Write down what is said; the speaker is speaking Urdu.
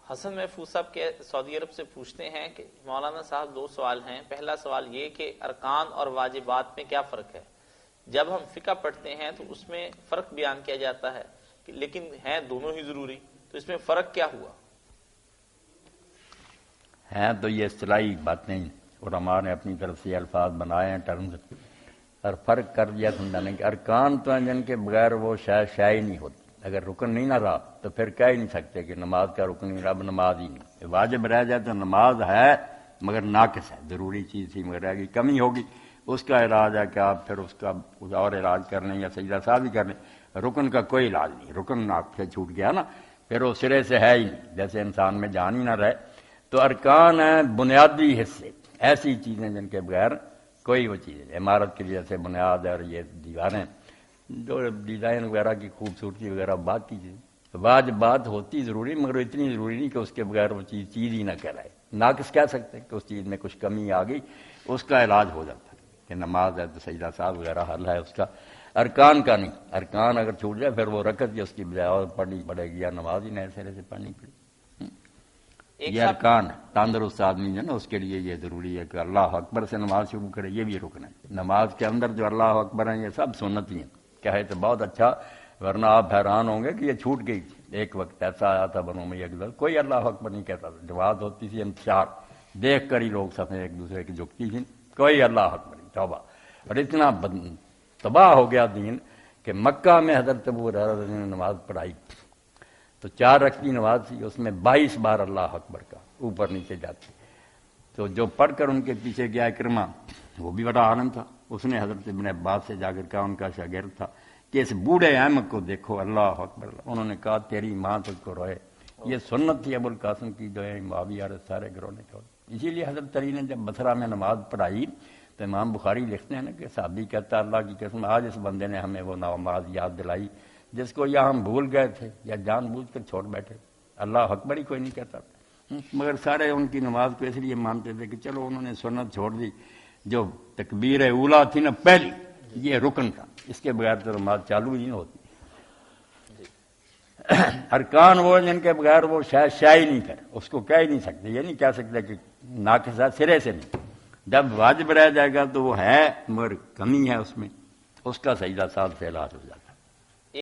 حسن محفوظ صاحب کے سعودی عرب سے پوچھتے ہیں کہ مولانا صاحب 2 سوال ہیں. پہلا سوال یہ کہ ارکان اور واجبات میں کیا فرق ہے؟ جب ہم فقہ پڑھتے ہیں تو اس میں فرق بیان کیا جاتا ہے لیکن ہیں دونوں ہی ضروری، تو اس میں فرق کیا ہوا؟ ہیں تو یہ اصطلاحی باتیں علماء نے اپنی طرف سے الفاظ بنائے ہیں ٹرمز، اور فرق کر دیا سمجھانے کہ ارکان تو ہیں جن کے بغیر وہ شاید ہی نہیں ہوتی. اگر رکن نہیں نہ رہا تو پھر کہہ ہی نہیں سکتے کہ نماز کا رکن نہیں رہا، نماز ہی نہیں. واجب رہ جائے تو نماز ہے مگر ناقص ہے، ضروری چیز تھی مگر رہ گئی، کمی ہوگی، اس کا علاج ہے کہ آپ پھر اس کا اور علاج کر لیں یا سجدہ سازی کر لیں. رکن کا کوئی علاج نہیں، رکن آپ سے چھوٹ گیا نا، پھر وہ سرے سے ہے ہی نہیں، جیسے انسان میں جان ہی نہ رہے. تو ارکان ہیں بنیادی حصے، ایسی چیزیں جن کے بغیر کوئی وہ چیز ہے. عمارت کے جیسے بنیاد ہے، اور یہ دیواریں جو ڈیزائن وغیرہ کی خوبصورتی وغیرہ بات کی چیز، واجبات ہوتی ضروری مگر اتنی ضروری نہیں کہ اس کے بغیر وہ چیز ہی نہ کہلائے. ناقص کہہ سکتے کہ اس چیز میں کچھ کمی آ گئی، اس کا علاج ہو جاتا ہے کہ نماز ہے تو سجدہ ساز وغیرہ حل ہے اس کا. ارکان کا نہیں، ارکان اگر چھوٹ جائے پھر وہ رکعت کی اس کی بجائے اور پڑھنی پڑے گی یا نماز ہی نئے سرے سے پڑھنی پڑے گی. یہ ارکان تندرست آدمی جو ہے نا اس کے لیے یہ ضروری ہے کہ اللہ اکبر سے نماز شروع کرے، یہ بھی رکن ہے. نماز کے اندر جو اللہ اکبر ہیں یہ سب سنت ہی ہیں، کہے تو بہت اچھا، ورنہ آپ حیران ہوں گے کہ یہ چھوٹ گئی تھی. ایک وقت ایسا آیا تھا بنو امیہ کے دور، کوئی اللہ اکبر نہیں کہتا تھا. جماعت ہوتی تھی انتشار، دیکھ کر ہی لوگ صفیں ایک دوسرے کی جھکتی تھی، کوئی اللہ اکبر نہیں. توبہ. اور اتنا تباہ ہو گیا دین کہ مکہ میں حضرت ابو ہریرہ نے نماز پڑھائی تو 4 رکعت کی نماز تھی، اس میں 22 بار اللہ اکبر کا اوپر نیچے جاتی. تو جو پڑھ کر ان کے پیچھے گیا اکرمہ، وہ بھی بڑا عالم تھا، اس نے حضرت ابن عباس سے جا کر کہا، ان کا شاگرد تھا، کہ اس بوڑھے احمد کو دیکھو اللہ اکبر. انہوں نے کہا تیری ماں تجھ کو روئے. یہ سنت تھی ابو القاسم کی جو ہے معاویہ اور سارے گروہ نے چھوڑ. اسی لیے حضرت علی نے جب بصرہ میں نماز پڑھائی تو امام بخاری لکھتے ہیں نا کہ صحابی کہتا اللہ کی قسم آج اس بندے نے ہمیں وہ نماز یاد دلائی جس کو یا ہم بھول گئے تھے یا جان بوجھ کر چھوڑ بیٹھے. اللہ اکبر ہی کوئی نہیں کہتا تھا، مگر سارے ان کی نماز کو اس لیے مانتے تھے کہ چلو انہوں نے سنت چھوڑ دی. جو تکبیر اولا تھی نا پہلی، یہ رکن تھا، اس کے بغیر تو نماز چالو ہی نہیں ہوتی. ارکان وہ جن کے بغیر وہ شاید نہیں کرے، اس کو کہہ ہی نہیں سکتے. یہ نہیں کہہ سکتے کہ ناقص ہے، سرے سے نہیں. جب واجب رہ جائے گا تو وہ ہے مگر کمی ہے اس میں، اس کا سجدہ ساز سے علاج ہو جاتا ہے.